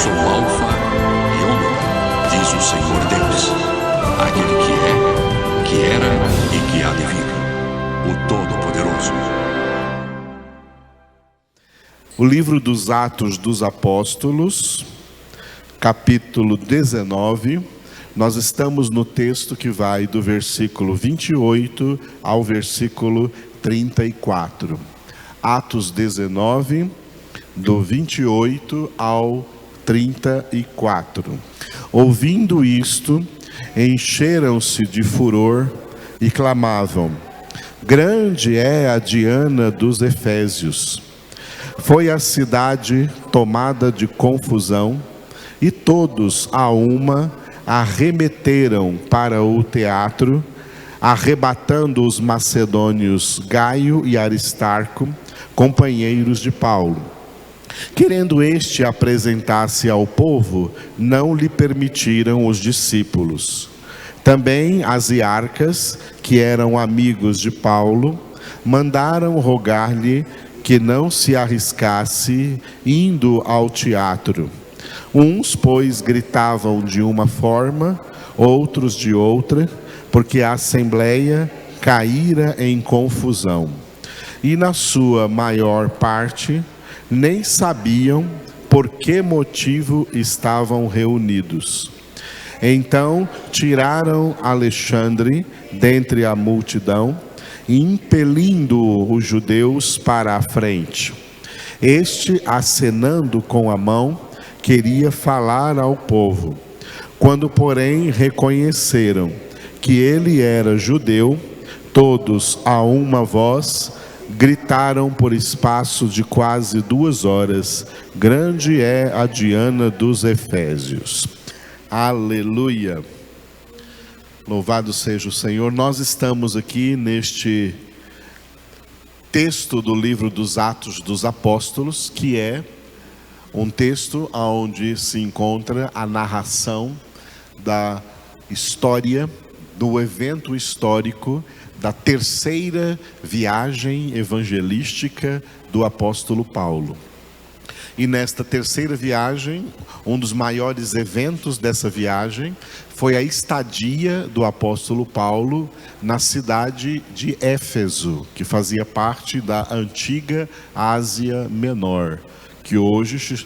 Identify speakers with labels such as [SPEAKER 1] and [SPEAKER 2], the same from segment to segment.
[SPEAKER 1] sou o Alfa e Ômega, diz o Senhor Deus, aquele que é, que era e que há de vir, o Todo-Poderoso.
[SPEAKER 2] O livro dos Atos dos Apóstolos, capítulo 19, nós estamos no texto que vai do versículo 28 ao versículo 34. Atos 19, do 28 ao 34. Ouvindo isto, encheram-se de furor e clamavam: grande é a Diana dos Efésios. Foi a cidade tomada de confusão, e todos a uma arremeteram para o teatro, arrebatando os macedônios Gaio e Aristarco, companheiros de Paulo. Querendo este apresentar-se ao povo, não lhe permitiram os discípulos. Também as iarcas, que eram amigos de Paulo, mandaram rogar-lhe que não se arriscasse indo ao teatro. Uns, pois, gritavam de uma forma, outros de outra, porque a assembleia caíra em confusão. E na sua maior parte, nem sabiam por que motivo estavam reunidos. Então tiraram Alexandre dentre a multidão, impelindo os judeus para a frente. Este, acenando com a mão, queria falar ao povo. Quando, porém, reconheceram que ele era judeu, todos a uma voz gritaram por espaço de quase 2 horas: grande é a Diana dos Efésios. Aleluia! Louvado seja o Senhor. Nós estamos aqui neste texto do livro dos Atos dos Apóstolos, que é um texto onde se encontra a narração da história, do evento histórico da terceira viagem evangelística do apóstolo Paulo. E nesta terceira viagem, um dos maiores eventos dessa viagem foi a estadia do apóstolo Paulo na cidade de Éfeso, que fazia parte da antiga Ásia Menor, que hoje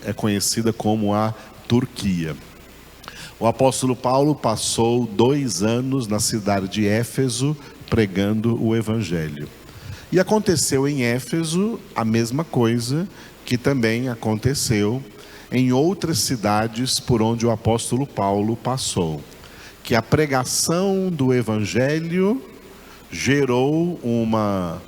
[SPEAKER 2] é conhecida como a Turquia. O apóstolo Paulo passou 2 anos na cidade de Éfeso pregando o evangelho. E aconteceu em Éfeso a mesma coisa que também aconteceu em outras cidades por onde o apóstolo Paulo passou. Que a pregação do evangelho gerou uma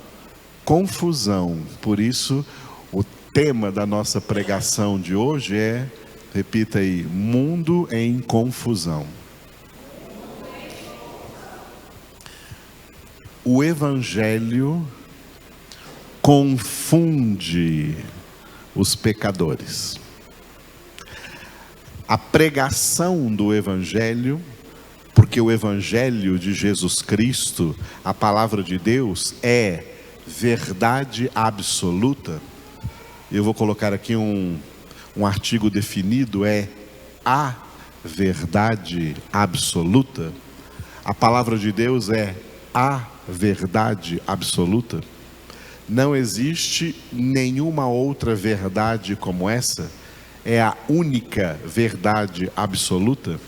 [SPEAKER 2] confusão. Por isso, o tema da nossa pregação de hoje é, repita aí, mundo em confusão. O evangelho confunde os pecadores. A pregação do evangelho, porque o evangelho de Jesus Cristo, a palavra de Deus, é verdade absoluta. Eu vou colocar aqui um artigo definido, é a verdade absoluta. A palavra de Deus é a verdade absoluta. Não existe nenhuma outra verdade como essa. É a única verdade absoluta.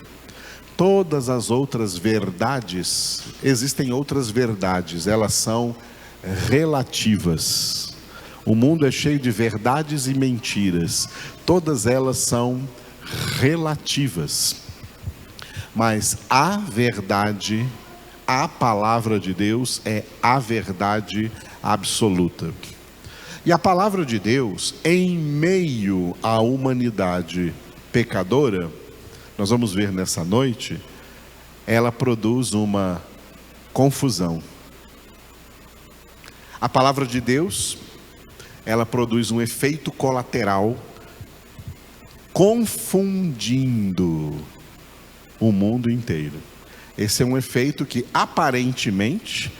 [SPEAKER 2] Todas as outras verdades, existem outras verdades, elas são relativas. O mundo é cheio de verdades e mentiras. Todas elas são relativas. Mas a verdade, a palavra de Deus é a verdade absoluta. E a palavra de Deus, em meio à humanidade pecadora, nós vamos ver nessa noite, ela produz uma confusão. A palavra de Deus, ela produz um efeito colateral, confundindo o mundo inteiro. Esse é um efeito que aparentemente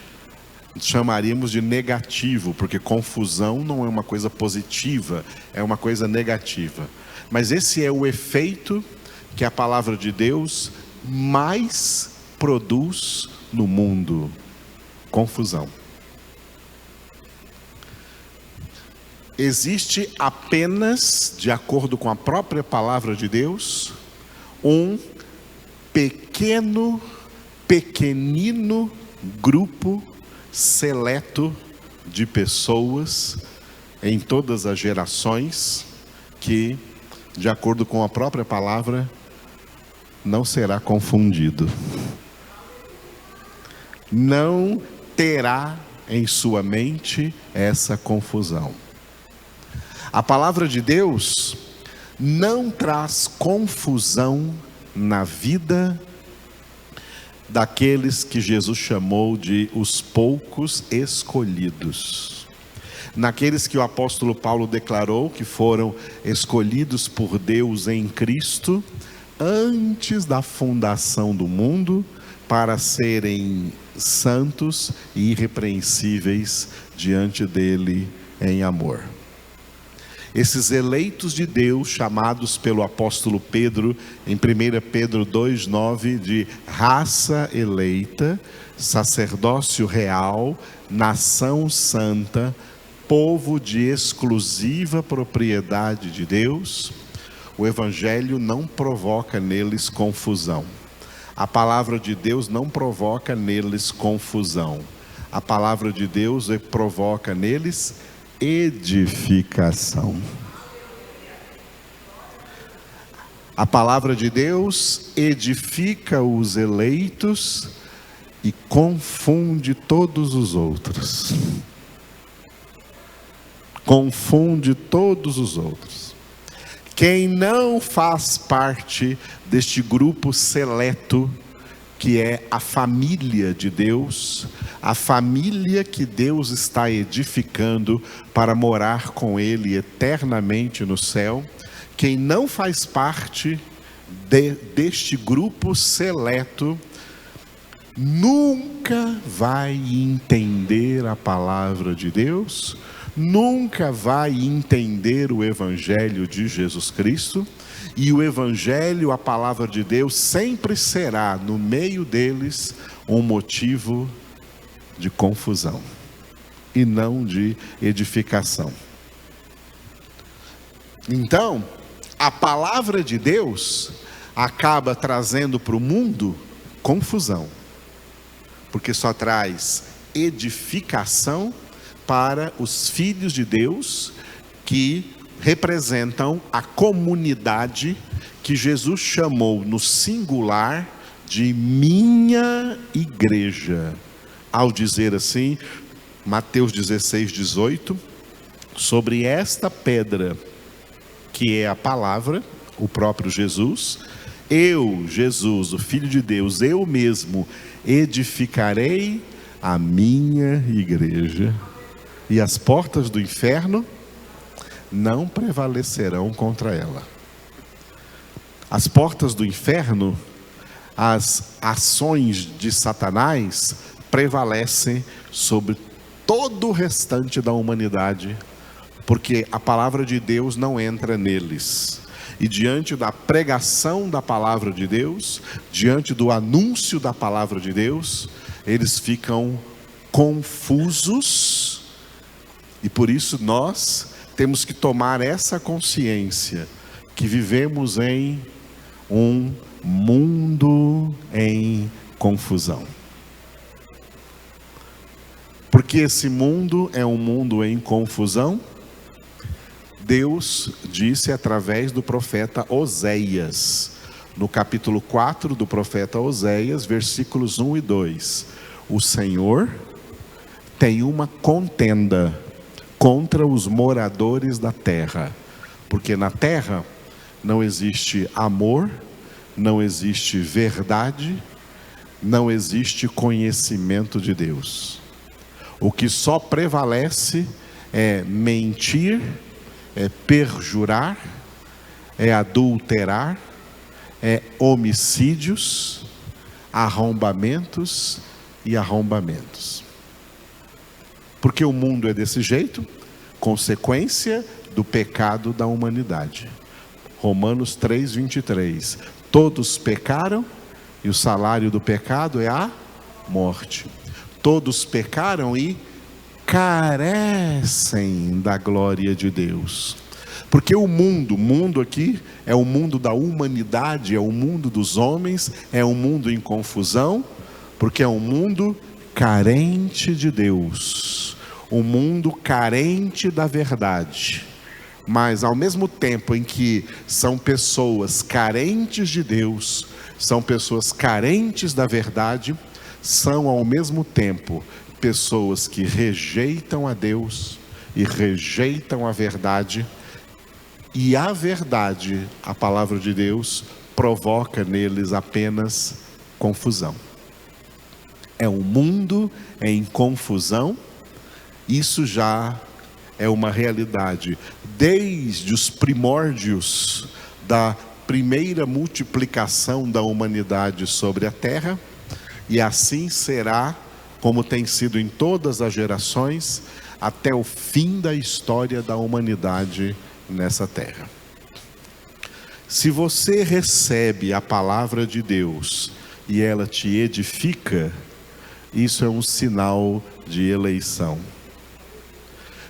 [SPEAKER 2] chamaríamos de negativo, porque confusão não é uma coisa positiva, é uma coisa negativa. Mas esse é o efeito que a palavra de Deus mais produz no mundo: confusão. Existe apenas, de acordo com a própria palavra de Deus, um pequenino grupo seleto de pessoas em todas as gerações que, de acordo com a própria palavra, não será confundido. Não terá em sua mente essa confusão. A palavra de Deus não traz confusão na vida daqueles que Jesus chamou de os poucos escolhidos. Naqueles que o apóstolo Paulo declarou que foram escolhidos por Deus em Cristo antes da fundação do mundo, para serem santos e irrepreensíveis diante dele em amor. Esses eleitos de Deus, chamados pelo apóstolo Pedro, em 1 Pedro 2,9, de raça eleita, sacerdócio real, nação santa, povo de exclusiva propriedade de Deus, o Evangelho não provoca neles confusão. A palavra de Deus não provoca neles confusão. A palavra de Deus provoca neles edificação. A palavra de Deus edifica os eleitos e confunde todos os outros. Confunde todos os outros. Quem não faz parte deste grupo seleto, que é a família de Deus, a família que Deus está edificando para morar com Ele eternamente no céu, quem não faz parte deste grupo seleto, nunca vai entender a palavra de Deus, nunca vai entender o Evangelho de Jesus Cristo, e o Evangelho, a palavra de Deus, sempre será, no meio deles, um motivo de confusão, e não de edificação. Então, a palavra de Deus acaba trazendo para o mundo confusão, porque só traz edificação para os filhos de Deus, que representam a comunidade que Jesus chamou no singular de minha igreja, ao dizer assim, Mateus 16:18, sobre esta pedra, que é a palavra, o próprio Jesus, eu, Jesus, o Filho de Deus, eu mesmo edificarei a minha igreja, e as portas do inferno não prevalecerão contra ela. As portas do inferno, as ações de Satanás, prevalecem sobre todo o restante da humanidade, porque a palavra de Deus não entra neles. E diante da pregação da palavra de Deus, diante do anúncio da palavra de Deus, eles ficam confusos, e por isso nós temos que tomar essa consciência, que vivemos em um mundo em confusão. Porque esse mundo é um mundo em confusão, Deus disse através do profeta Oséias, no capítulo 4 do profeta Oséias, versículos 1 e 2. O Senhor tem uma contenda contra os moradores da terra, porque na terra não existe amor, não existe verdade, não existe conhecimento de Deus. O que só prevalece é mentir, é perjurar, é adulterar, é homicídios, arrombamentos e arrombamentos. Porque o mundo é desse jeito, consequência do pecado da humanidade. Romanos 3:23. Todos pecaram e o salário do pecado é a morte. Todos pecaram e carecem da glória de Deus. Porque o mundo aqui é o mundo da humanidade, é o mundo dos homens, é um mundo em confusão, porque é um mundo carente de Deus, um mundo carente da verdade. Mas ao mesmo tempo em que são pessoas carentes de Deus, são pessoas carentes da verdade, são ao mesmo tempo pessoas que rejeitam a Deus e rejeitam a verdade. E a verdade, a palavra de Deus, provoca neles apenas confusão. É um mundo em confusão. Isso já é uma realidade desde os primórdios da primeira multiplicação da humanidade sobre a terra, e assim será, como tem sido em todas as gerações, até o fim da história da humanidade nessa terra. Se você recebe a palavra de Deus e ela te edifica, isso é um sinal de eleição.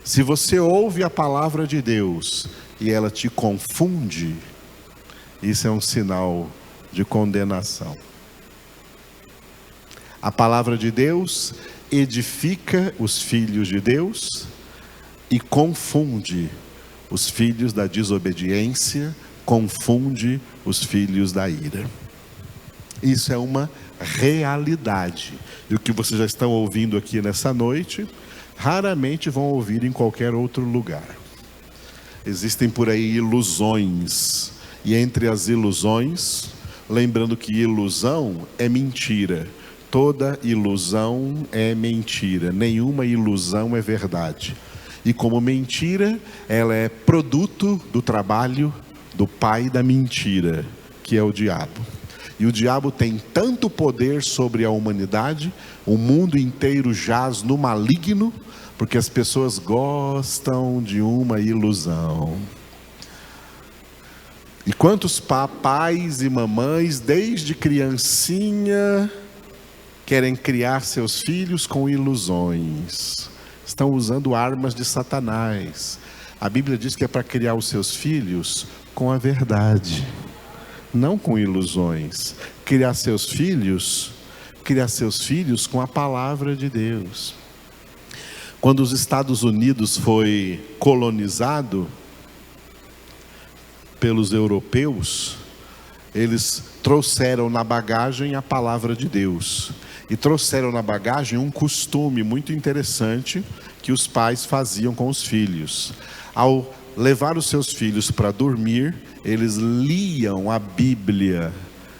[SPEAKER 2] Se você ouve a palavra de Deus e ela te confunde, isso é um sinal de condenação. A palavra de Deus edifica os filhos de Deus e confunde os filhos da desobediência, confunde os filhos da ira. Isso é uma realidade. E o que vocês já estão ouvindo aqui nessa noite, raramente vão ouvir em qualquer outro lugar. Existem por aí ilusões. E entre as ilusões, lembrando que ilusão é mentira. Toda ilusão é mentira. Nenhuma ilusão é verdade. E como mentira, ela é produto do trabalho do pai da mentira, que é o diabo. E o diabo tem tanto poder sobre a humanidade, o mundo inteiro jaz no maligno, porque as pessoas gostam de uma ilusão. E quantos papais e mamães, desde criancinha, querem criar seus filhos com ilusões? Estão usando armas de Satanás. A Bíblia diz que é para criar os seus filhos com a verdade, não com ilusões. Criar seus filhos com a palavra de Deus. Quando os Estados Unidos foi colonizado pelos europeus, eles trouxeram na bagagem a palavra de Deus. E trouxeram na bagagem um costume muito interessante que os pais faziam com os filhos. Ao levar os seus filhos para dormir, eles liam a Bíblia,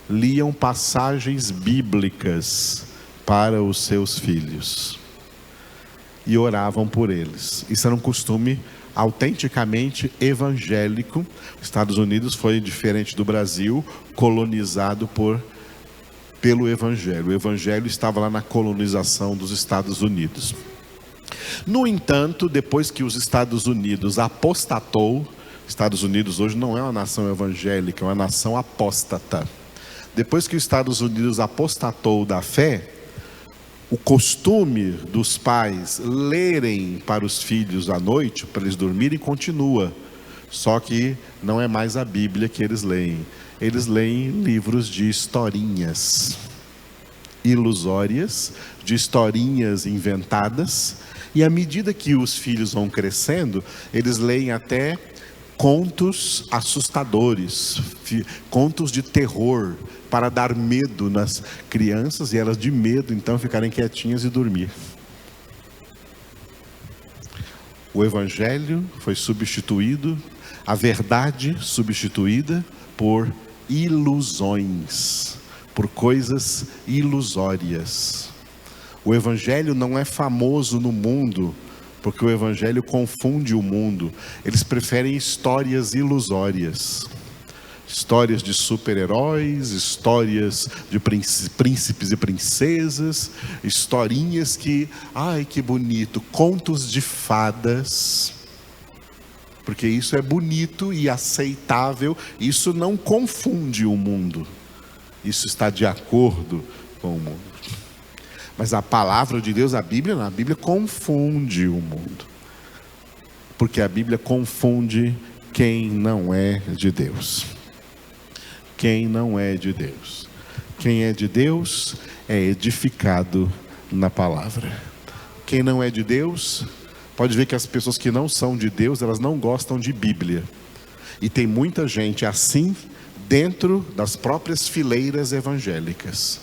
[SPEAKER 2] liam passagens bíblicas para os seus filhos e oravam por eles. Isso era um costume autenticamente evangélico. Os Estados Unidos foi, diferente do Brasil, colonizado pelo Evangelho. O Evangelho estava lá na colonização dos Estados Unidos. No entanto, depois que os Estados Unidos apostatou, Estados Unidos hoje não é uma nação evangélica, é uma nação apóstata. Depois que os Estados Unidos apostatou da fé, o costume dos pais lerem para os filhos à noite, para eles dormirem, continua. Só que não é mais a Bíblia que eles leem. Eles leem livros de historinhas ilusórias, de historinhas inventadas. E à medida que os filhos vão crescendo, eles leem até contos assustadores, contos de terror, para dar medo nas crianças, e elas de medo então ficarem quietinhas e dormir. O Evangelho foi substituído, a verdade substituída por ilusões, por coisas ilusórias. O Evangelho não é famoso no mundo, porque o Evangelho confunde o mundo. Eles preferem histórias ilusórias. Histórias de super-heróis, histórias de príncipes e princesas, historinhas que, ai que bonito, contos de fadas, porque isso é bonito e aceitável, isso não confunde o mundo, isso está de acordo com o mundo. Mas a palavra de Deus, a Bíblia confunde o mundo, porque a Bíblia confunde quem não é de Deus. Quem não é de Deus. Quem é de Deus é edificado na palavra. Quem não é de Deus, pode ver que as pessoas que não são de Deus, elas não gostam de Bíblia. E tem muita gente assim dentro das próprias fileiras evangélicas,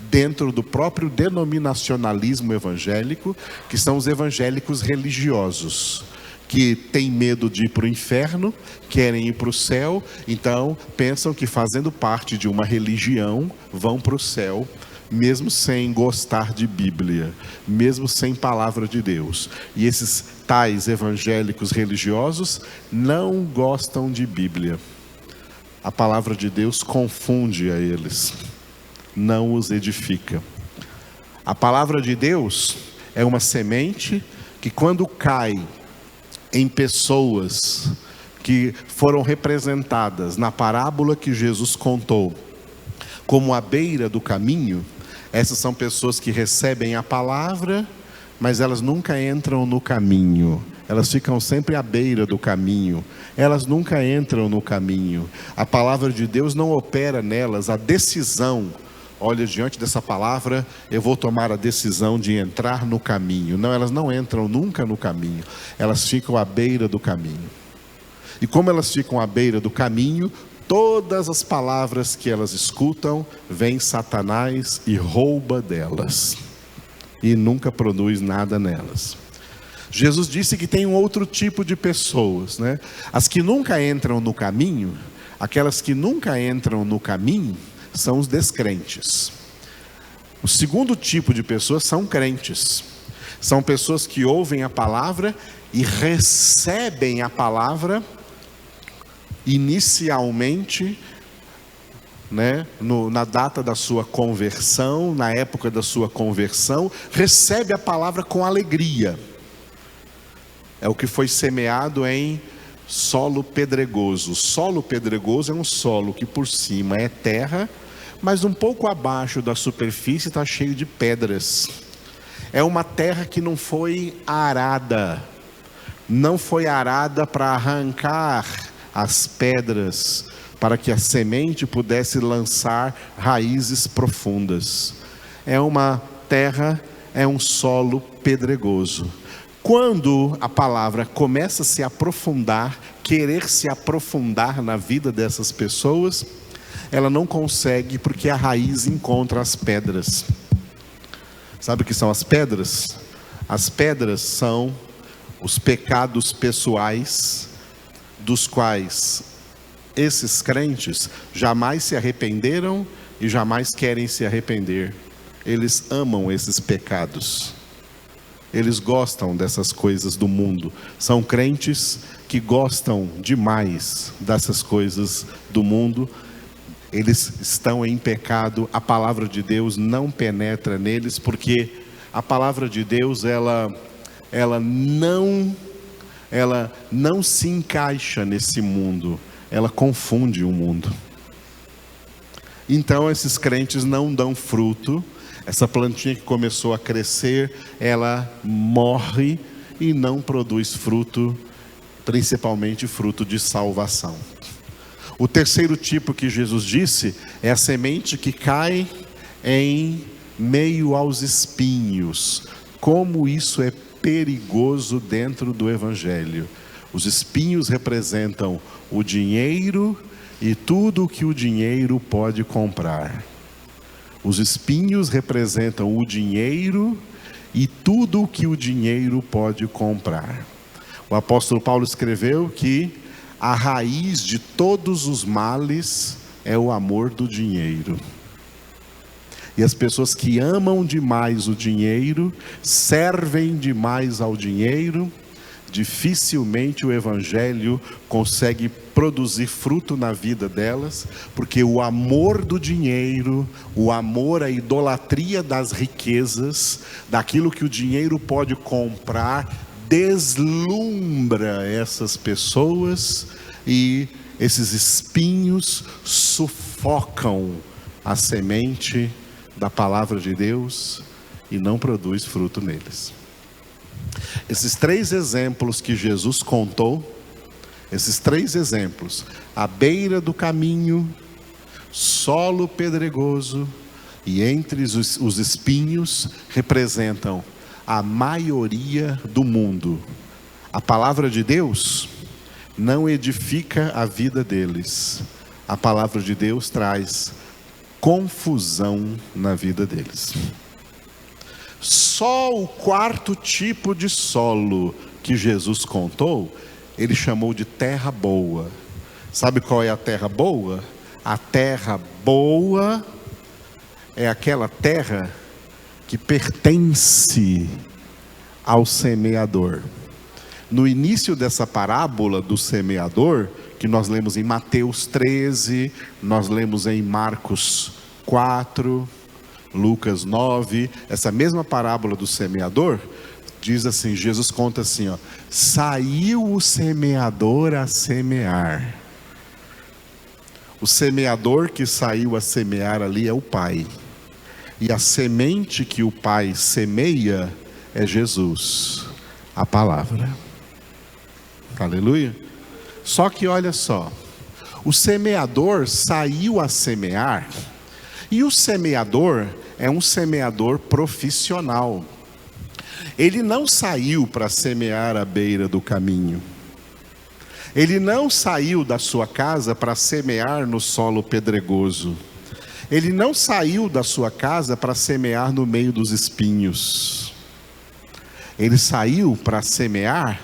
[SPEAKER 2] dentro do próprio denominacionalismo evangélico, que são os evangélicos religiosos, que têm medo de ir para o inferno, querem ir para o céu, então pensam que fazendo parte de uma religião vão para o céu, mesmo sem gostar de Bíblia, mesmo sem palavra de Deus. E esses tais evangélicos religiosos não gostam de Bíblia. A palavra de Deus confunde a eles, não os edifica. A palavra de Deus é uma semente que, quando cai em pessoas que foram representadas na parábola que Jesus contou como à beira do caminho, essas são pessoas que recebem a palavra, mas elas nunca entram no caminho, elas ficam sempre à beira do caminho, elas nunca entram no caminho. A palavra de Deus não opera nelas a decisão. Olha, diante dessa palavra, eu vou tomar a decisão de entrar no caminho. Não, elas não entram nunca no caminho. Elas ficam à beira do caminho. E como elas ficam à beira do caminho, todas as palavras que elas escutam, vem Satanás e rouba delas. E nunca produz nada nelas. Jesus disse que tem um outro tipo de pessoas, né? As que nunca entram no caminho, aquelas que nunca entram no caminho, são os descrentes. O segundo tipo de pessoas são crentes. São pessoas que ouvem a palavra e recebem a palavra inicialmente, né, na data da sua conversão, na época da sua conversão, recebe a palavra com alegria. É o que foi semeado em solo pedregoso. Solo pedregoso é um solo que por cima é terra, mas um pouco abaixo da superfície está cheio de pedras. É uma terra que não foi arada. Não foi arada para arrancar as pedras, para que a semente pudesse lançar raízes profundas. É uma terra, é um solo pedregoso. Quando a palavra começa a se aprofundar, querer se aprofundar na vida dessas pessoas, ela não consegue, porque a raiz encontra as pedras. Sabe o que são as pedras? As pedras são os pecados pessoais, dos quais esses crentes jamais se arrependeram e jamais querem se arrepender. Eles amam esses pecados. Eles gostam dessas coisas do mundo. São crentes que gostam demais dessas coisas do mundo. Eles estão em pecado. A palavra de Deus não penetra neles, porque a palavra de Deus ela não se encaixa nesse mundo. Ela confunde o mundo. Então esses crentes não dão fruto. Essa plantinha que começou a crescer, ela morre e não produz fruto, principalmente fruto de salvação. O terceiro tipo que Jesus disse é a semente que cai em meio aos espinhos. Como isso é perigoso dentro do Evangelho. Os espinhos representam o dinheiro e tudo o que o dinheiro pode comprar. Os espinhos representam o dinheiro e tudo o que o dinheiro pode comprar. O apóstolo Paulo escreveu que a raiz de todos os males é o amor do dinheiro. E as pessoas que amam demais o dinheiro, servem demais ao dinheiro, dificilmente o evangelho consegue produzir fruto na vida delas, porque o amor do dinheiro, o amor à idolatria das riquezas, daquilo que o dinheiro pode comprar, deslumbra essas pessoas, e esses espinhos sufocam a semente da palavra de Deus e não produz fruto neles. Esses 3 exemplos que Jesus contou, esses 3 exemplos, à beira do caminho, solo pedregoso e entre os espinhos, representam a maioria do mundo. A palavra de Deus não edifica a vida deles. A palavra de Deus traz confusão na vida deles. Só o 4º tipo de solo que Jesus contou, ele chamou de terra boa. Sabe qual é a terra boa? A terra boa é aquela terra que pertence ao semeador. No início dessa parábola do semeador, que nós lemos em Mateus 13, nós lemos em Marcos 4, Lucas 9, essa mesma parábola do semeador, diz assim, Jesus conta assim, ó: saiu o semeador a semear. O semeador que saiu a semear ali é o Pai. E a semente que o Pai semeia é Jesus, a palavra. Aleluia. Só que olha só, o semeador saiu a semear, e o semeador é um semeador profissional. Ele não saiu para semear à beira do caminho. Ele não saiu da sua casa para semear no solo pedregoso. Ele não saiu da sua casa para semear no meio dos espinhos. Ele saiu para semear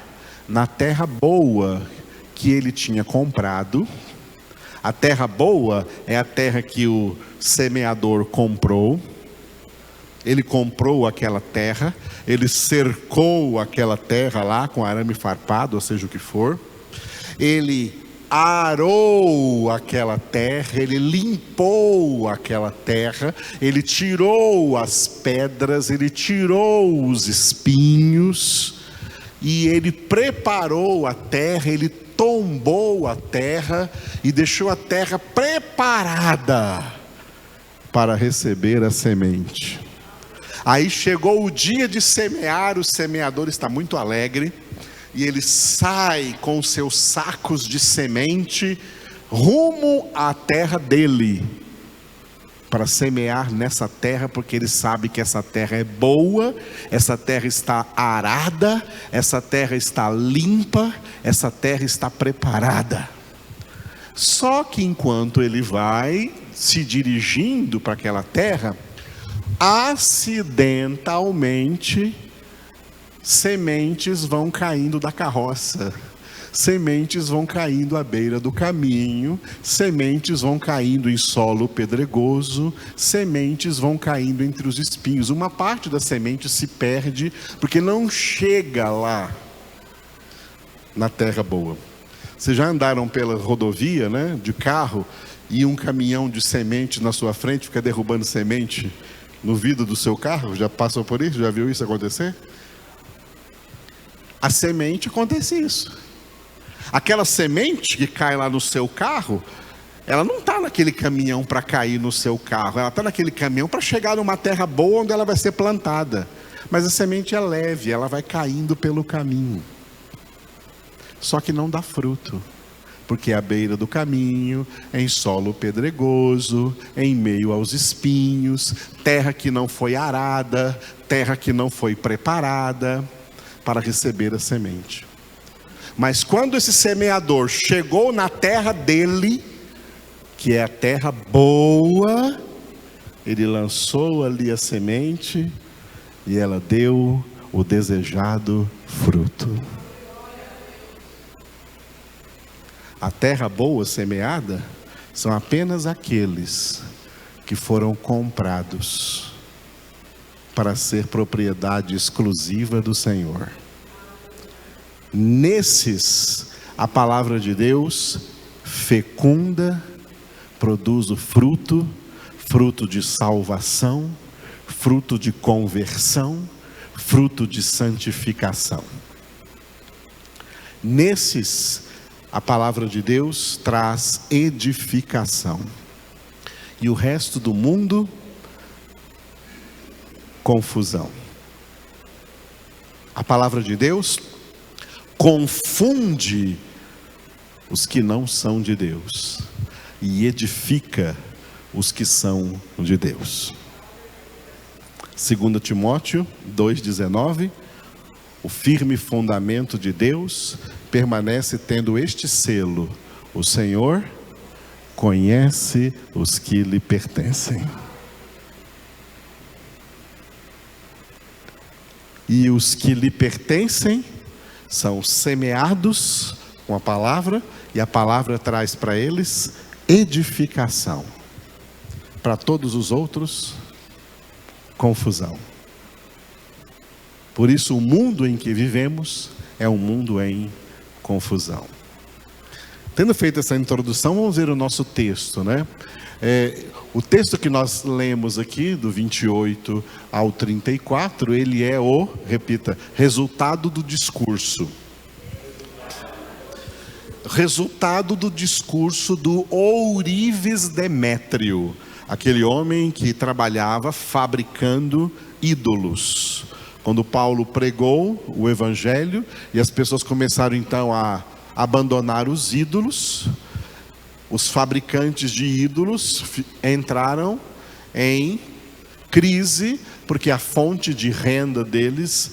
[SPEAKER 2] na terra boa que ele tinha comprado. A terra boa é a terra que o semeador comprou. Ele comprou aquela terra, ele cercou aquela terra lá com arame farpado, ou seja o que for. Ele arou aquela terra, ele limpou aquela terra, ele tirou as pedras, ele tirou os espinhos, e ele preparou a terra, ele tombou a terra e deixou a terra preparada para receber a semente. Aí chegou o dia de semear, o semeador está muito alegre, e ele sai com seus sacos de semente rumo à terra dele, para semear nessa terra, porque ele sabe que essa terra é boa, essa terra está arada, essa terra está limpa, essa terra está preparada. Só que enquanto ele vai se dirigindo para aquela terra, acidentalmente, sementes vão caindo da carroça, sementes vão caindo à beira do caminho, sementes vão caindo em solo pedregoso, sementes vão caindo entre os espinhos. Uma parte da semente se perde porque não chega lá na terra boa. Vocês já andaram pela rodovia, né, de carro, e um caminhão de semente na sua frente fica derrubando semente no vidro do seu carro? Já passou por isso? Já viu isso acontecer? A semente acontece isso. Aquela semente que cai lá no seu carro, ela não está naquele caminhão para cair no seu carro, ela está naquele caminhão para chegar numa terra boa onde ela vai ser plantada. Mas a semente é leve, ela vai caindo pelo caminho. Só que não dá fruto, porque é à beira do caminho, em solo pedregoso, em meio aos espinhos, terra que não foi arada, terra que não foi preparada para receber a semente. Mas quando esse semeador chegou na terra dele, que é a terra boa, ele lançou ali a semente e ela deu o desejado fruto. A terra boa semeada são apenas aqueles que foram comprados para ser propriedade exclusiva do Senhor. Nesses, a palavra de Deus fecunda, produz o fruto, fruto de salvação, fruto de conversão, fruto de santificação. Nesses, a palavra de Deus traz edificação. E o resto do mundo, confusão. A palavra de Deus confunde os que não são de Deus e edifica os que são de Deus. 2 Timóteo 2,19: o firme fundamento de Deus permanece tendo este selo: o Senhor conhece os que lhe pertencem. E os que lhe pertencem são semeados com a palavra, e a palavra traz para eles edificação. Para todos os outros, confusão. Por isso, o mundo em que vivemos é um mundo em confusão. Tendo feito essa introdução, vamos ver o nosso texto, né? O texto que nós lemos aqui, do 28 ao 34, ele é resultado do discurso. Resultado do discurso do ourives Demétrio, aquele homem que trabalhava fabricando ídolos. Quando Paulo pregou o evangelho e as pessoas começaram então a abandonar os ídolos, os fabricantes de ídolos entraram em crise, porque a fonte de renda deles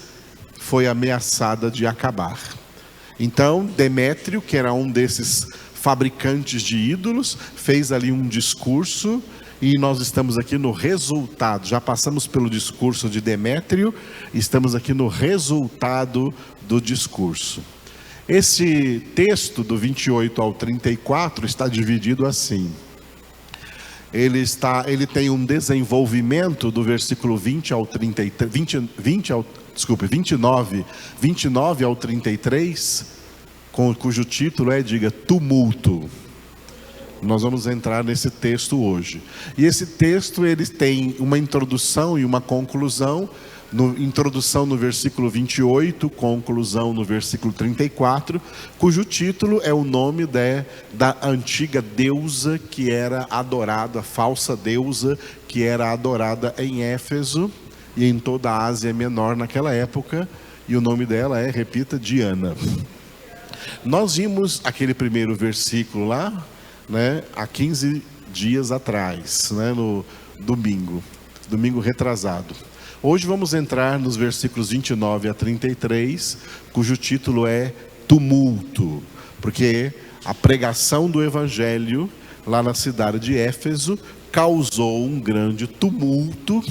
[SPEAKER 2] foi ameaçada de acabar. Então Demétrio, que era um desses fabricantes de ídolos, fez ali um discurso, e nós estamos aqui no resultado. Já passamos pelo discurso de Demétrio, estamos aqui no resultado do discurso. Esse texto do 28 ao 34 está dividido assim. Ele tem um desenvolvimento do versículo 29 ao 33, cujo título é, diga, tumulto. Nós vamos entrar nesse texto hoje. E esse texto, ele tem uma introdução e uma conclusão. Introdução no versículo 28, conclusão no versículo 34, cujo título é o nome da antiga deusa que era adorada, a falsa deusa que era adorada em Éfeso e em toda a Ásia Menor naquela época. E o nome dela é, repita, Diana. Nós vimos aquele primeiro versículo lá, né, há 15 dias atrás, né, no domingo retrasado. Hoje vamos entrar nos versículos 29 a 33, cujo título é tumulto, porque a pregação do evangelho lá na cidade de Éfeso causou um grande tumulto,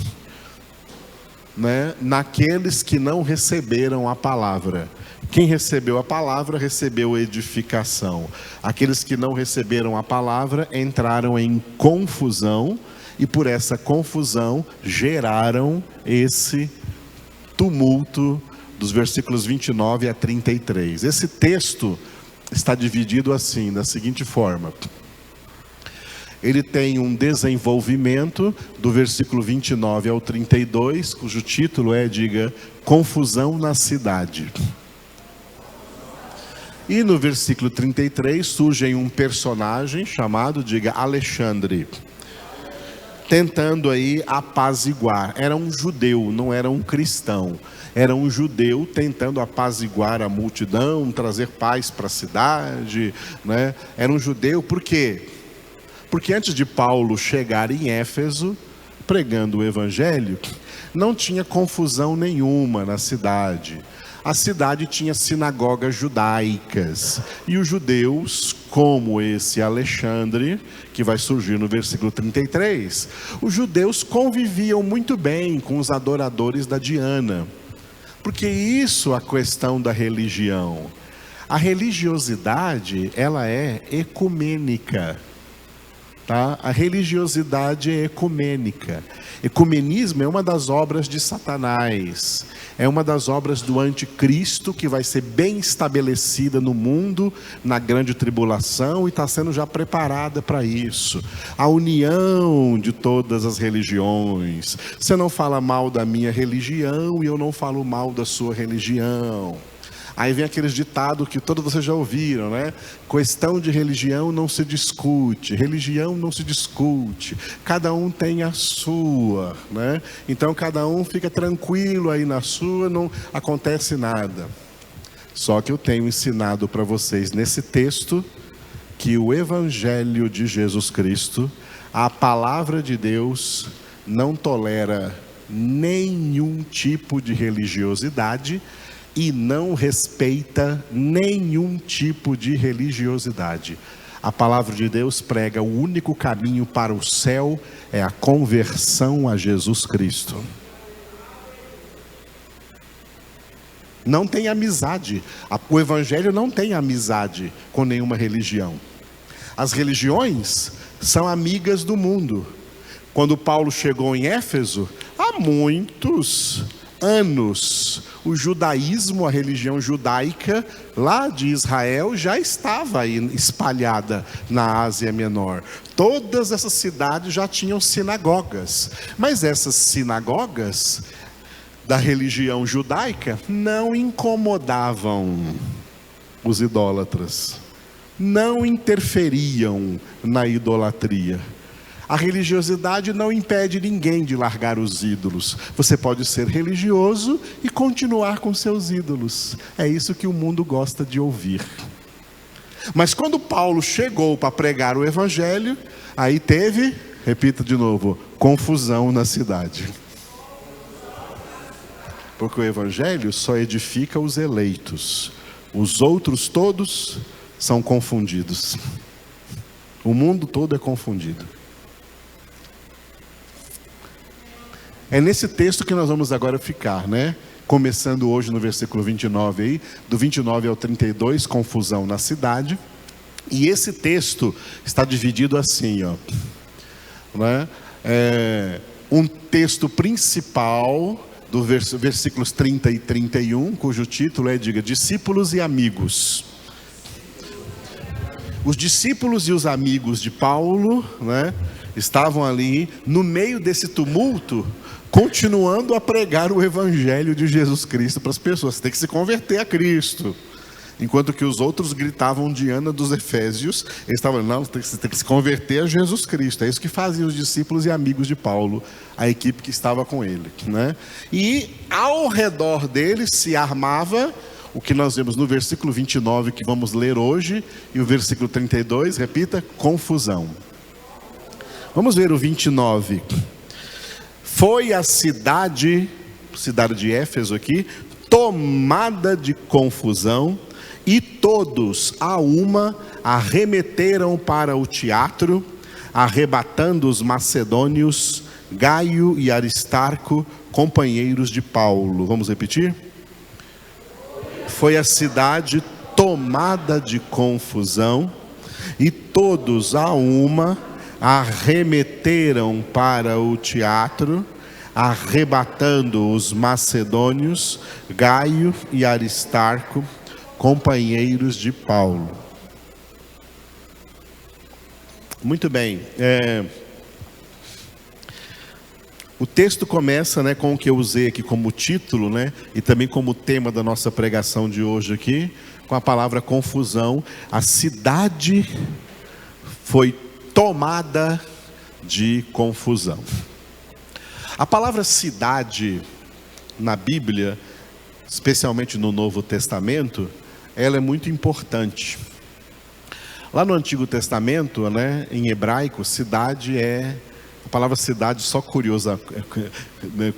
[SPEAKER 2] né, naqueles que não receberam a palavra. Quem recebeu a palavra recebeu edificação. Aqueles que não receberam a palavra entraram em confusão, e por essa confusão geraram esse tumulto dos versículos 29 a 33. Esse texto está dividido assim, da seguinte forma. Ele tem um desenvolvimento do versículo 29 ao 32, cujo título é, diga, confusão na cidade. E no versículo 33 surge um personagem chamado, diga, Alexandre, tentando aí apaziguar. Era um judeu, não era um cristão. Era um judeu tentando apaziguar a multidão, trazer paz para a cidade, né? Era um judeu, por quê? Porque antes de Paulo chegar em Éfeso, pregando o evangelho, não tinha confusão nenhuma na cidade. A cidade tinha sinagogas judaicas, e os judeus, como esse Alexandre, que vai surgir no versículo 33, os judeus conviviam muito bem com os adoradores da Diana, porque isso é a questão da religião. A religiosidade, ela é ecumênica. Tá? A religiosidade é ecumênica. Ecumenismo é uma das obras de Satanás. É uma das obras do anticristo que vai ser bem estabelecida no mundo, na grande tribulação, e está sendo já preparada para isso. A união de todas as religiões. Você não fala mal da minha religião e eu não falo mal da sua religião. Aí vem aqueles ditados que todos vocês já ouviram, né? Questão de religião não se discute, religião não se discute, cada um tem a sua, né? Então cada um fica tranquilo aí na sua, não acontece nada. Só que eu tenho ensinado para vocês nesse texto que o Evangelho de Jesus Cristo, a palavra de Deus, não tolera nenhum tipo de religiosidade e não respeita nenhum tipo de religiosidade. A palavra de Deus prega o único caminho para o céu é a conversão a Jesus Cristo. Não tem amizade. O Evangelho não tem amizade com nenhuma religião. As religiões são amigas do mundo. Quando Paulo chegou em Éfeso, há muitos anos, o judaísmo, a religião judaica lá de Israel já estava aí espalhada na Ásia Menor. Todas essas cidades já tinham sinagogas, mas essas sinagogas da religião judaica não incomodavam os idólatras, não interferiam na idolatria. A religiosidade não impede ninguém de largar os ídolos. Você pode ser religioso e continuar com seus ídolos. É isso que o mundo gosta de ouvir. Mas quando Paulo chegou para pregar o Evangelho, aí teve, repita de novo, confusão na cidade. Porque o Evangelho só edifica os eleitos. Os outros todos são confundidos. O mundo todo é confundido. É nesse texto que nós vamos agora ficar, né? Começando hoje no versículo 29 aí, do 29 ao 32, confusão na cidade. E esse texto está dividido assim, ó, né? Um texto principal do versículos 30 e 31, cujo título é, diga, discípulos e amigos. Os discípulos e os amigos de Paulo, né, estavam ali no meio desse tumulto, continuando a pregar o Evangelho de Jesus Cristo para as pessoas. Você tem que se converter a Cristo. Enquanto que os outros gritavam Diana dos Efésios, eles estavam, não, você tem que se converter a Jesus Cristo. É isso que faziam os discípulos e amigos de Paulo, a equipe que estava com ele, né? E ao redor deles se armava o que nós vemos no versículo 29, que vamos ler hoje, e o versículo 32, repita, confusão. Vamos ver o 29. Foi a cidade de Éfeso aqui, tomada de confusão, e todos a uma arremeteram para o teatro, arrebatando os macedônios, Gaio e Aristarco, companheiros de Paulo. Vamos repetir? Foi a cidade tomada de confusão, e todos a uma arremeteram para o teatro, arrebatando os macedônios, Gaio e Aristarco, companheiros de Paulo. Muito bem. O texto começa, né, com o que eu usei aqui como título, né, e também como tema da nossa pregação de hoje aqui, com a palavra confusão. A cidade foi tomada de confusão. A palavra cidade na Bíblia, especialmente no Novo Testamento, ela é muito importante. Lá no Antigo Testamento, né, em hebraico, cidade é... A palavra cidade, só curiosa,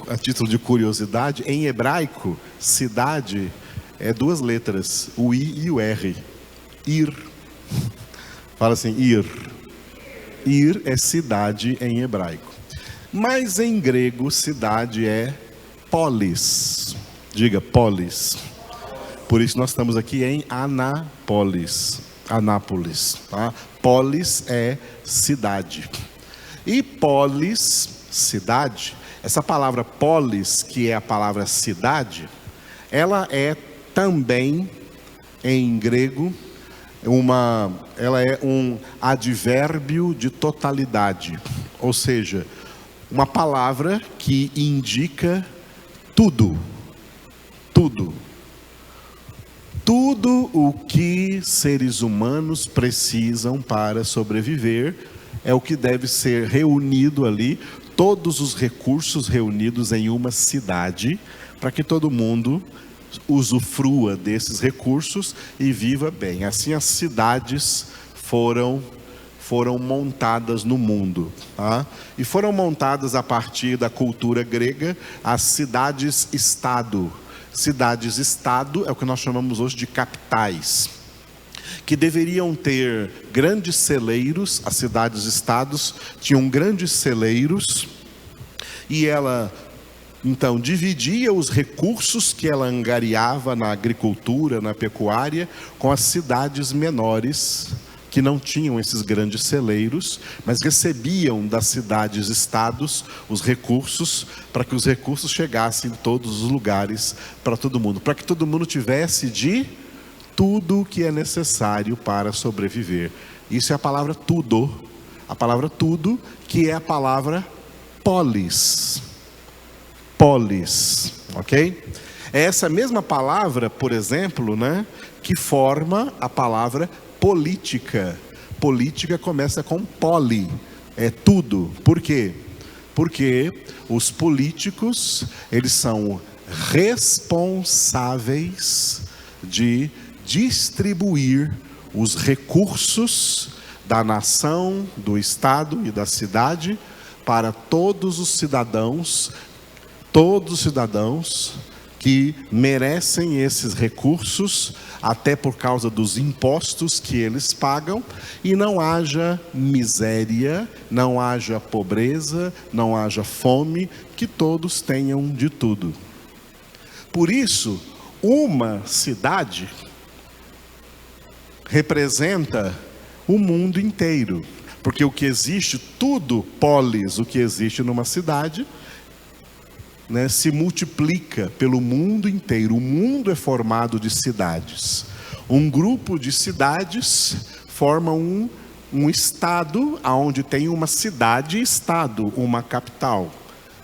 [SPEAKER 2] a título de curiosidade, em hebraico, cidade é duas letras, o I e o R. Ir. Fala assim, ir. Ir é cidade em hebraico. Mas em grego, cidade é polis. Diga, polis. Por isso nós estamos aqui em Anápolis. Anápolis, tá? Polis é cidade. E polis, cidade, essa palavra polis, que é a palavra cidade, ela é também, em grego, ela é um advérbio de totalidade. Ou seja, uma palavra que indica tudo. Tudo. Tudo o que seres humanos precisam para sobreviver é o que deve ser reunido ali, todos os recursos reunidos em uma cidade, para que todo mundo usufrua desses recursos e viva bem. Assim as cidades foram montadas no mundo, tá? E foram montadas a partir da cultura grega, as cidades-estado. Cidades-estado é o que nós chamamos hoje de capitais, que deveriam ter grandes celeiros. As cidades-estados tinham grandes celeiros, e ela então dividia os recursos que ela angariava na agricultura, na pecuária, com as cidades menores, que não tinham esses grandes celeiros, mas recebiam das cidades-estados os recursos, para que os recursos chegassem em todos os lugares, para todo mundo, para que todo mundo tivesse de tudo o que é necessário para sobreviver. Isso é a palavra tudo, que é a palavra polis. Polis, ok? É essa mesma palavra, por exemplo, né, que forma a palavra política. Política começa com poli, é tudo. Por quê? Porque os políticos, eles são responsáveis de distribuir os recursos da nação, do estado e da cidade para todos os cidadãos que merecem esses recursos, até por causa dos impostos que eles pagam, e não haja miséria, não haja pobreza, não haja fome, que todos tenham de tudo. Por isso, uma cidade representa o mundo inteiro, porque o que existe, tudo polis, o que existe numa cidade, né, se multiplica pelo mundo inteiro. O mundo é formado de cidades. Um grupo de cidades forma um estado, onde tem uma cidade-estado, uma capital.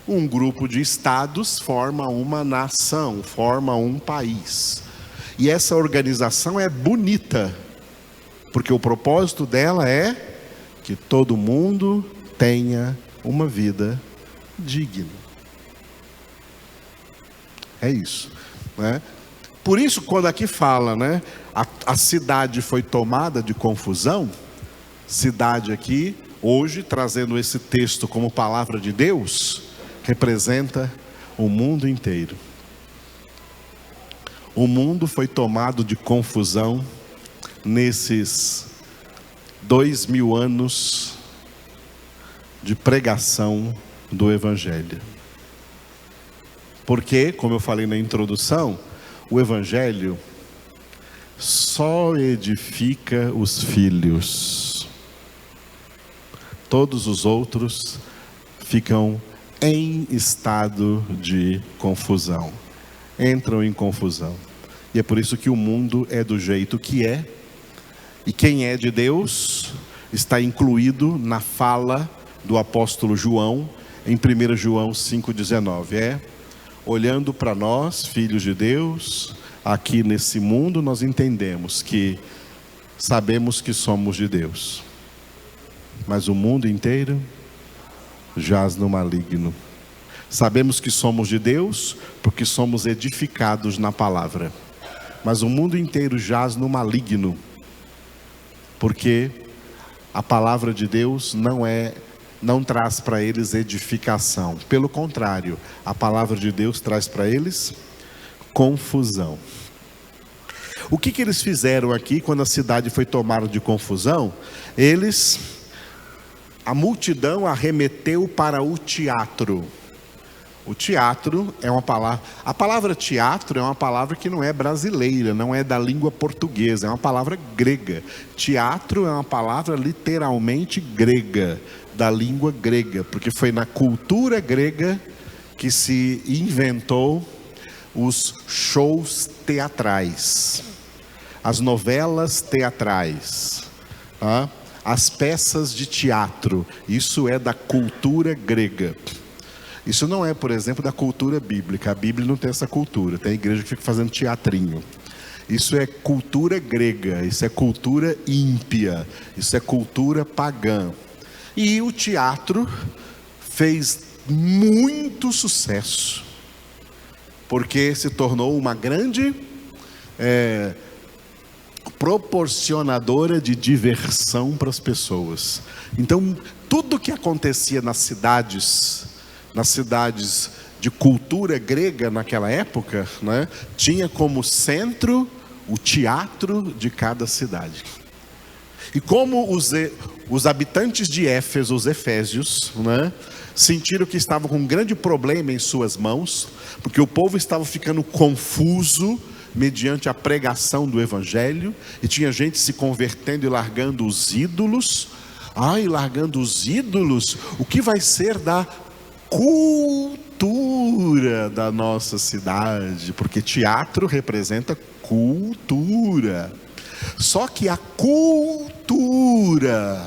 [SPEAKER 2] Um grupo de estados forma uma nação, forma um país. E essa organização é bonita, porque o propósito dela é que todo mundo tenha uma vida digna. É isso, né? Por isso, quando aqui fala, né, a cidade foi tomada de confusão, cidade aqui, hoje, trazendo esse texto como palavra de Deus, representa o mundo inteiro. O mundo foi tomado de confusão nesses 2000 anos de pregação do Evangelho. Porque, como eu falei na introdução, o Evangelho só edifica os filhos. Todos os outros ficam em estado de confusão. Entram em confusão. E é por isso que o mundo é do jeito que é. E quem é de Deus está incluído na fala do apóstolo João, em 1 João 5,19. Olhando para nós, filhos de Deus, aqui nesse mundo, nós entendemos que sabemos que somos de Deus, mas o mundo inteiro jaz no maligno. Sabemos que somos de Deus porque somos edificados na palavra, mas o mundo inteiro jaz no maligno, porque a palavra de Deus não traz para eles edificação. Pelo contrário, a palavra de Deus traz para eles confusão. O que eles fizeram aqui quando a cidade foi tomada de confusão? A multidão arremeteu para o teatro. O teatro é uma palavra. A palavra teatro é uma palavra que não é brasileira, não é da língua portuguesa, é uma palavra grega. Teatro é uma palavra literalmente grega, da língua grega, porque foi na cultura grega que se inventou os shows teatrais, as novelas teatrais, tá? As peças de teatro. Isso é da cultura grega. Isso não é, por exemplo, da cultura bíblica. A Bíblia não tem essa cultura. Tem igreja que fica fazendo teatrinho. Isso é cultura grega, isso é cultura ímpia, isso é cultura pagã. E o teatro fez muito sucesso, porque se tornou uma grande proporcionadora de diversão para as pessoas. Então, tudo que acontecia nas cidades de cultura grega naquela época, né, tinha como centro o teatro de cada cidade. E como os habitantes de Éfeso, os efésios, né, sentiram que estavam com um grande problema em suas mãos, porque o povo estava ficando confuso mediante a pregação do evangelho, e tinha gente se convertendo e largando os ídolos. Largando os ídolos, o que vai ser da cultura da nossa cidade? Porque teatro representa cultura. Só que a cultura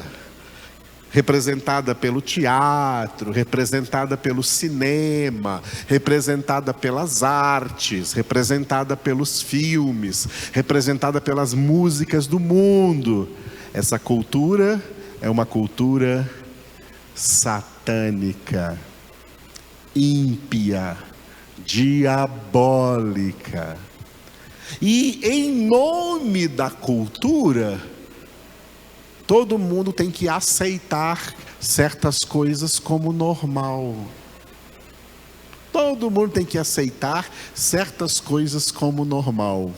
[SPEAKER 2] representada pelo teatro, representada pelo cinema, representada pelas artes, representada pelos filmes, representada pelas músicas do mundo, essa cultura é uma cultura satânica, ímpia, diabólica. E em nome da cultura, todo mundo tem que aceitar certas coisas como normal. Todo mundo tem que aceitar certas coisas como normal.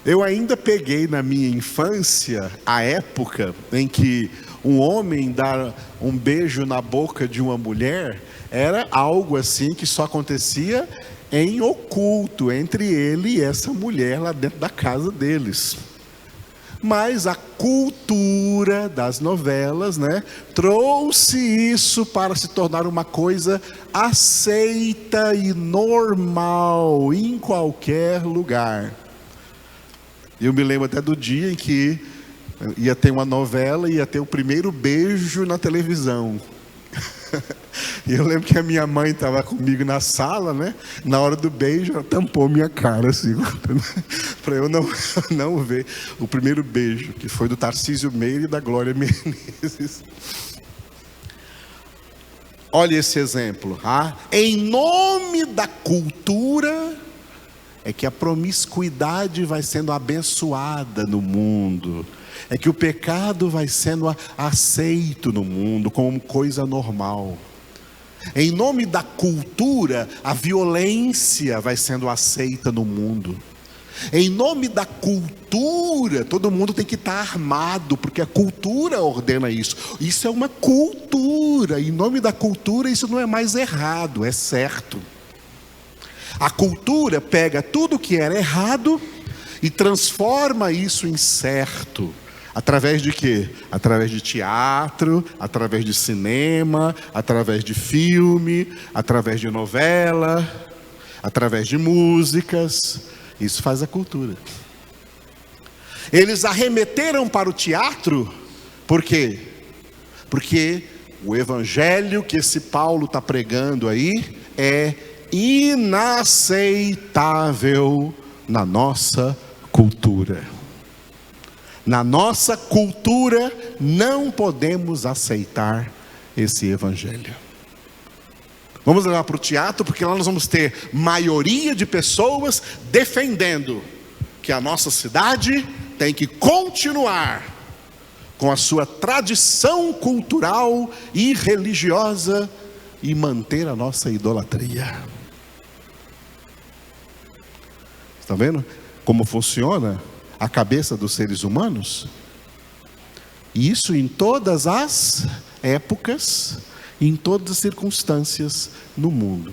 [SPEAKER 2] Eu ainda peguei na minha infância a época em que um homem dar um beijo na boca de uma mulher era algo assim que só acontecia em oculto entre ele e essa mulher lá dentro da casa deles. Mas a cultura das novelas, né, trouxe isso para se tornar uma coisa aceita e normal em qualquer lugar. Eu me lembro até do dia em que ia ter uma novela e ia ter o primeiro beijo na televisão. E eu lembro que a minha mãe estava comigo na sala, né? Na hora do beijo, ela tampou minha cara assim, para eu não ver o primeiro beijo, que foi do Tarcísio Meira e da Glória Menezes. Olha esse exemplo. Em nome da cultura é que a promiscuidade vai sendo abençoada no mundo. É que o pecado vai sendo aceito no mundo como coisa normal. Em nome da cultura, a violência vai sendo aceita no mundo. Em nome da cultura, todo mundo tem que estar armado, porque a cultura ordena isso. Isso é uma cultura. Em nome da cultura, isso não é mais errado, é certo. A cultura pega tudo que era errado e transforma isso em certo. Através de quê? Através de teatro, através de cinema, através de filme, através de novela, através de músicas. Isso faz a cultura. Eles arremeteram para o teatro, por quê? Porque o evangelho que esse Paulo está pregando aí é inaceitável na nossa cultura. Na nossa cultura não podemos aceitar esse evangelho. Vamos levar para o teatro, porque lá nós vamos ter maioria de pessoas defendendo que a nossa cidade tem que continuar com a sua tradição cultural e religiosa e manter a nossa idolatria. Está vendo como funciona a cabeça dos seres humanos? E isso em todas as épocas, em todas as circunstâncias no mundo.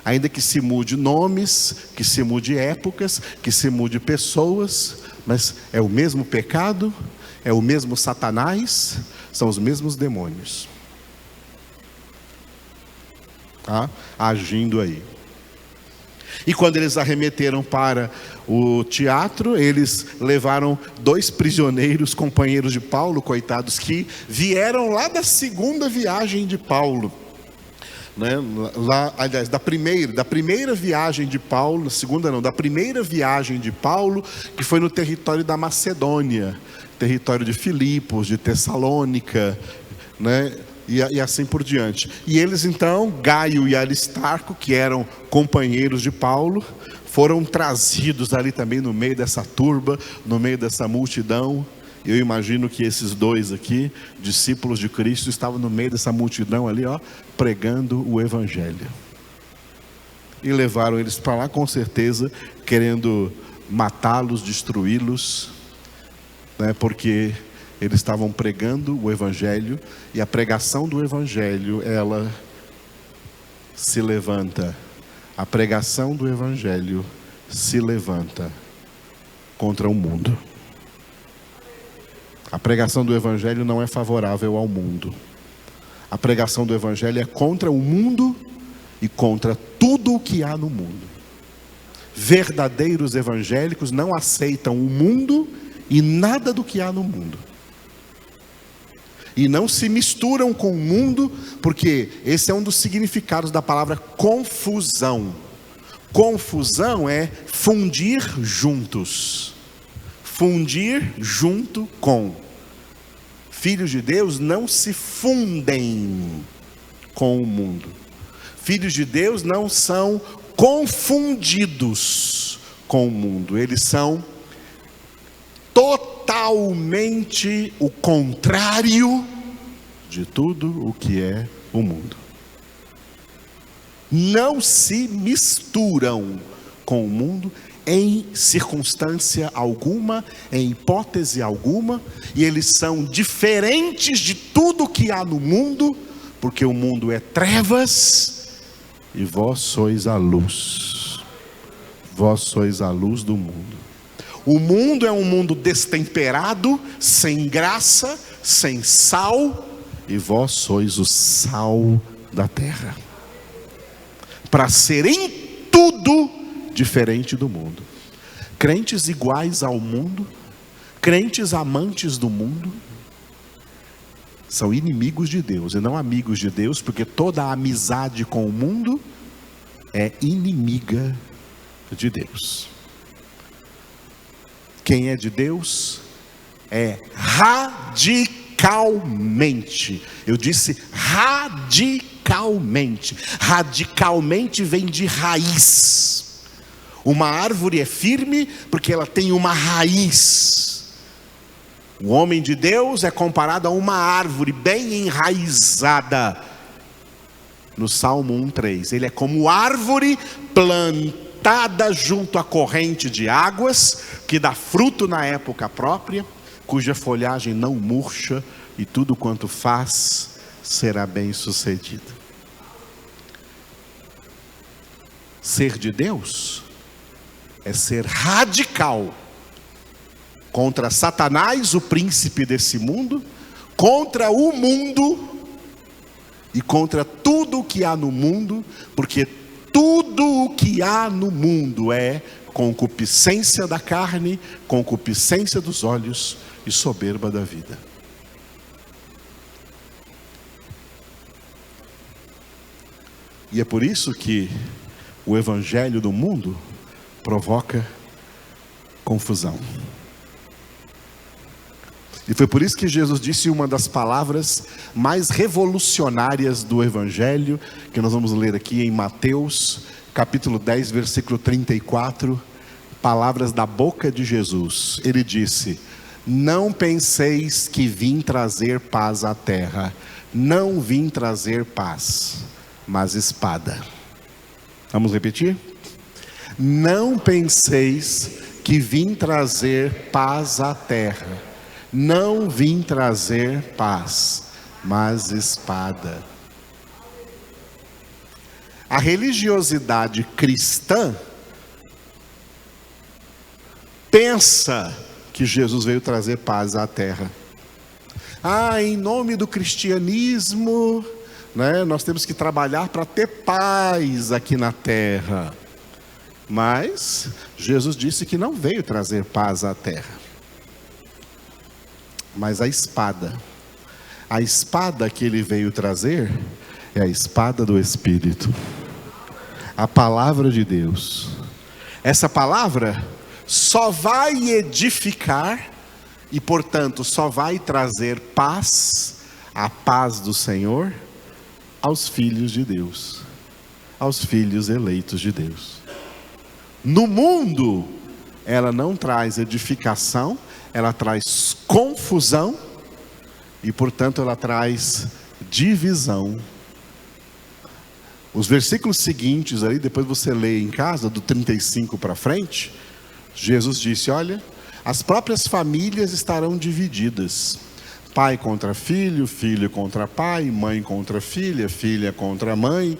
[SPEAKER 2] Ainda que se mude nomes, que se mude épocas, que se mude pessoas, mas é o mesmo pecado, é o mesmo Satanás, são os mesmos demônios, tá? Agindo aí. E quando eles arremeteram para o teatro, eles levaram 2 prisioneiros, companheiros de Paulo, coitados, que vieram lá da segunda viagem de Paulo, né? Lá, aliás, da primeira viagem de Paulo, da primeira viagem de Paulo, que foi no território da Macedônia, território de Filipos, de Tessalônica, né? E assim por diante. E eles então, Gaio e Aristarco, que eram companheiros de Paulo, foram trazidos ali também no meio dessa turba, no meio dessa multidão. Eu imagino que esses 2 aqui, discípulos de Cristo, estavam no meio dessa multidão ali, ó, pregando o Evangelho. E levaram eles para lá, com certeza, querendo matá-los, destruí-los, né, porque eles estavam pregando o Evangelho, e a pregação do Evangelho, ela se levanta. A pregação do Evangelho se levanta contra o mundo. A pregação do Evangelho não é favorável ao mundo. A pregação do Evangelho é contra o mundo e contra tudo o que há no mundo. Verdadeiros evangélicos não aceitam o mundo e nada do que há no mundo. E não se misturam com o mundo, porque esse é um dos significados da palavra confusão. Confusão é fundir juntos. Fundir junto com. Filhos de Deus não se fundem com o mundo. Filhos de Deus não são confundidos com o mundo. Eles são totalmente o contrário de tudo o que é o mundo. Não se misturam com o mundo em circunstância alguma, em hipótese alguma, e eles são diferentes de tudo que há no mundo, porque o mundo é trevas e vós sois a luz. Vós sois a luz do mundo. O mundo é um mundo destemperado, sem graça, sem sal, e vós sois o sal da terra, para ser em tudo diferente do mundo. Crentes iguais ao mundo, crentes amantes do mundo, são inimigos de Deus e não amigos de Deus, porque toda amizade com o mundo é inimiga de Deus. Quem é de Deus é radicalmente, eu disse radicalmente. Radicalmente vem de raiz. Uma árvore é firme porque ela tem uma raiz. O homem de Deus é comparado a uma árvore bem enraizada. No Salmo 1:3, ele é como árvore plantada junto à corrente de águas, que dá fruto na época própria, cuja folhagem não murcha, e tudo quanto faz será bem sucedido. Ser de Deus é ser radical contra Satanás, o príncipe desse mundo, contra o mundo e contra tudo o que há no mundo, porque tudo o que há no mundo é concupiscência da carne, concupiscência dos olhos e soberba da vida. E é por isso que o evangelho do mundo provoca confusão. E foi por isso que Jesus disse uma das palavras mais revolucionárias do Evangelho, que nós vamos ler aqui em Mateus, capítulo 10, versículo 34, palavras da boca de Jesus. Ele disse: não penseis que vim trazer paz à terra. Não vim trazer paz, mas espada. Vamos repetir? Não penseis que vim trazer paz à terra. Não vim trazer paz, mas espada. A religiosidade cristã pensa que Jesus veio trazer paz à terra. Em nome do cristianismo, né, nós temos que trabalhar para ter paz aqui na terra. Mas Jesus disse que não veio trazer paz à terra, mas a espada que ele veio trazer é a espada do Espírito, a palavra de Deus. Essa palavra só vai edificar e, portanto, só vai trazer paz, a paz do Senhor, aos filhos de Deus, aos filhos eleitos de Deus. No mundo, ela não traz edificação, ela traz confusão e, portanto, ela traz divisão. Os versículos seguintes aí, depois você lê em casa, do 35 para frente, Jesus disse: olha, as próprias famílias estarão divididas. Pai contra filho, filho contra pai, mãe contra filha, filha contra mãe.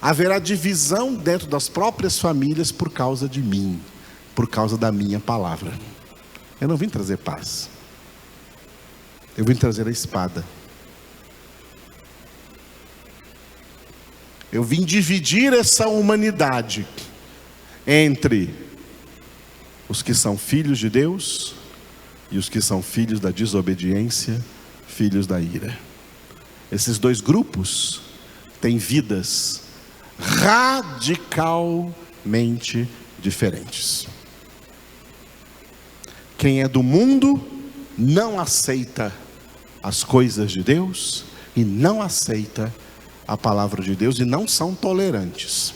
[SPEAKER 2] Haverá divisão dentro das próprias famílias por causa de mim, por causa da minha palavra. Eu não vim trazer paz, eu vim trazer a espada. Eu vim dividir essa humanidade entre os que são filhos de Deus e os que são filhos da desobediência, filhos da ira. Esses dois grupos têm vidas radicalmente diferentes. Quem é do mundo não aceita as coisas de Deus e não aceita a palavra de Deus e não são tolerantes.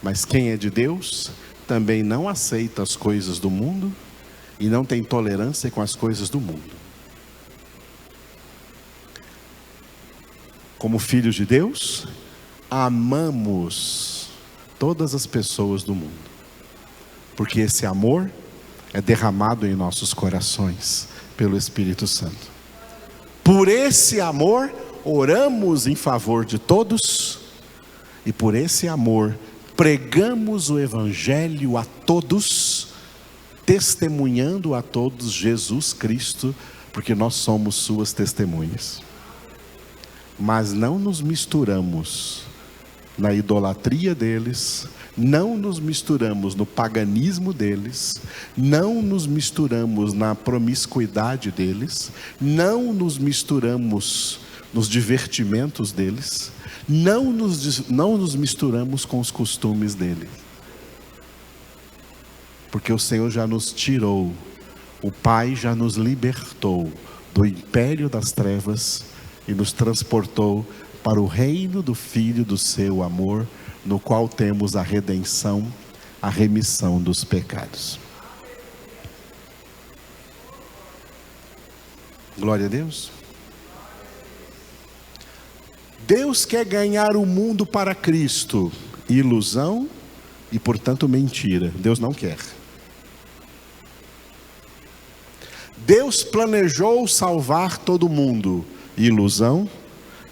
[SPEAKER 2] Mas quem é de Deus também não aceita as coisas do mundo e não tem tolerância com as coisas do mundo. Como filhos de Deus, amamos todas as pessoas do mundo, porque esse amor é derramado em nossos corações pelo Espírito Santo. Por esse amor, oramos em favor de todos, e por esse amor, pregamos o Evangelho a todos, testemunhando a todos Jesus Cristo, porque nós somos suas testemunhas. Mas não nos misturamos na idolatria deles, não nos misturamos no paganismo deles, não nos misturamos na promiscuidade deles, não nos misturamos nos divertimentos deles, não nos misturamos com os costumes deles. Porque o Senhor já nos tirou, o Pai já nos libertou do império das trevas e nos transportou para o reino do Filho do seu amor, no qual temos a redenção, a remissão dos pecados. Glória a Deus. Deus quer ganhar o mundo para Cristo. Ilusão e, portanto, mentira. Deus não quer. Deus planejou salvar todo mundo. Ilusão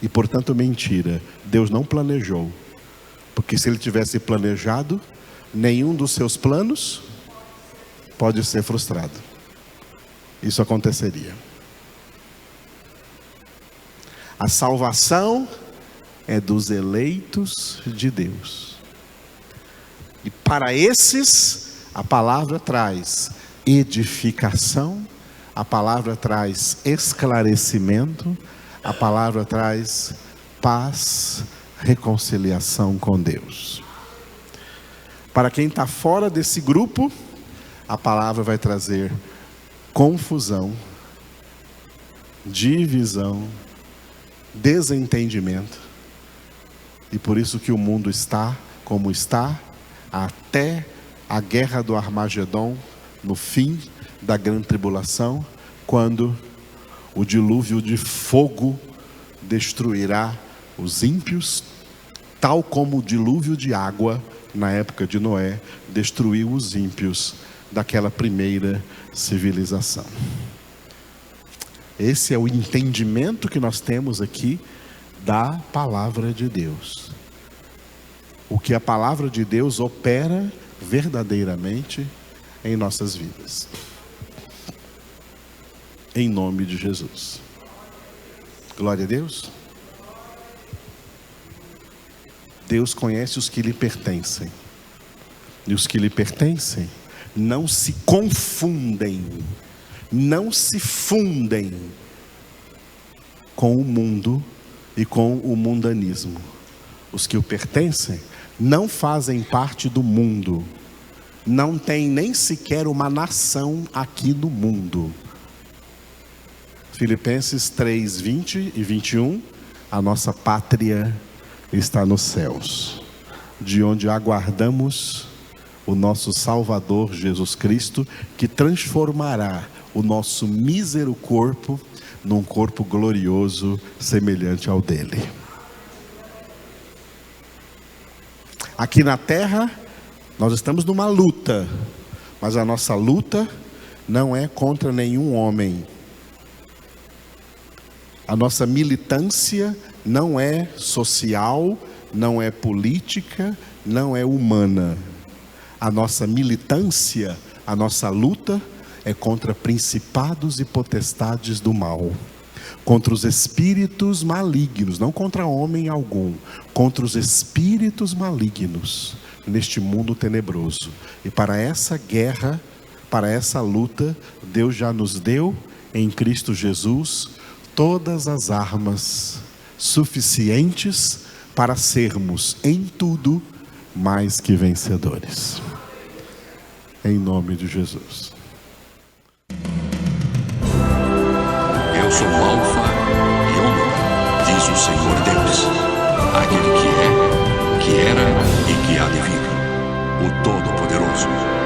[SPEAKER 2] e, portanto, mentira. Deus não planejou. Porque se ele tivesse planejado, nenhum dos seus planos pode ser frustrado. Isso aconteceria. A salvação é dos eleitos de Deus. E para esses, a palavra traz edificação, a palavra traz esclarecimento, a palavra traz paz, reconciliação com Deus. Para quem está fora desse grupo, a palavra vai trazer confusão, divisão, desentendimento. E por isso que o mundo está como está, até a guerra do Armagedon, no fim da grande tribulação, quando o dilúvio de fogo destruirá os ímpios, tal como o dilúvio de água, na época de Noé, destruiu os ímpios daquela primeira civilização. Esse é o entendimento que nós temos aqui da palavra de Deus. O que a palavra de Deus opera verdadeiramente em nossas vidas. Em nome de Jesus. Glória a Deus. Deus conhece os que lhe pertencem. E os que lhe pertencem não se confundem, não se fundem com o mundo e com o mundanismo. Os que o pertencem não fazem parte do mundo, não tem nem sequer uma nação aqui no mundo. Filipenses 3, 20 e 21, a nossa pátria está nos céus, de onde aguardamos o nosso Salvador Jesus Cristo, que transformará o nosso mísero corpo num corpo glorioso semelhante ao dele. Aqui na terra, nós estamos numa luta, mas a nossa luta não é contra nenhum homem. A nossa militância não é social, não é política, não é humana. A nossa militância, a nossa luta é contra principados e potestades do mal, contra os espíritos malignos, não contra homem algum, contra os espíritos malignos neste mundo tenebroso. E para essa guerra, para essa luta, Deus já nos deu em Cristo Jesus todas as armas suficientes para sermos em tudo mais que vencedores. Em nome de Jesus.
[SPEAKER 1] Eu sou o Alfa e Ômega, diz o Senhor Deus, aquele que é, que era e que há de vir, o Todo-Poderoso.